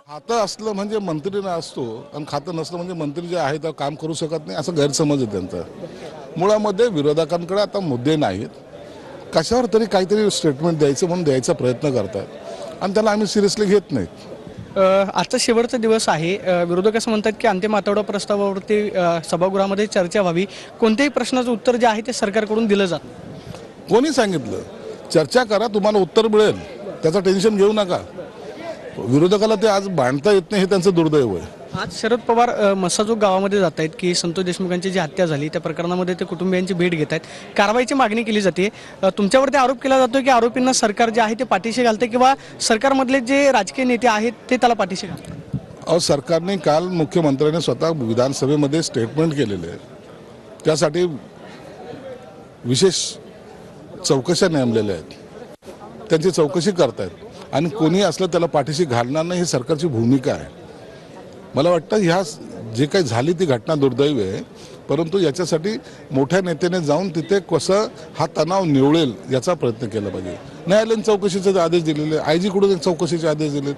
खातं असलं म्हणजे मंत्री असतो आणि खातं नसलं म्हणजे मंत्री जे आहे ते काम करू शकत नाही असं गैरसमज आहे त्यांचा। मुळामध्ये विरोधकांकडे आता मुद्दे नाहीत, कशावर तरी काहीतरी स्टेटमेंट द्यायचं म्हणून द्यायचा प्रयत्न करतात आणि त्याला आम्ही सिरियसली घेत नाहीत। आजचा शेवटचा दिवस आहे। विरोधक असं म्हणतात की अंतिम आठवडा प्रस्तावावरती सभागृहामध्ये चर्चा व्हावी, कोणत्याही प्रश्नाचं उत्तर जे आहे ते सरकारकडून दिलं जातं। कोणी सांगितलं चर्चा करा, तुम्हाला उत्तर मिळेल, त्याचं टेन्शन घेऊ नका। विरोधकाला ते आज बांधता येत नाही हे त्यांचं दुर्दैव आहे। आज शरद पवार मसाजोग गावामध्ये जात आहेत की संतोष देशमुखांची जी हत्या झाली त्या प्रकरणामध्ये ते कुटुंबियांची भेट घेत आहेत, कारवाईची मागणी केली जाते। तुमच्यावरती आरोप केला जातो की आरोपींना सरकार जे आहे ते पाठीशी घालते किंवा सरकारमधले जे राजकीय नेते आहेत ते त्याला पाठीशी घालतात। अहो, सरकारने काल मुख्यमंत्र्यांनी स्वतः विधानसभेमध्ये स्टेटमेंट केलेले आहे, त्यासाठी विशेष चौकशा नेमलेल्या आहेत, त्यांची चौकशी करतायत आणि कोणी असलं त्याला पाठीशी घालणार नाही ही सरकारची भूमिका आहे। मला वाटतं ह्या जे काही झाली ती घटना दुर्दैवी आहे, परंतु याच्यासाठी मोठ्या नेत्याने जाऊन तिथे कसं हा तणाव निवळेल याचा प्रयत्न केला पाहिजे। न्यायालयीन चौकशीचे आदेश दिलेले, आयजी कडून चौकशीचे आदेश दिले।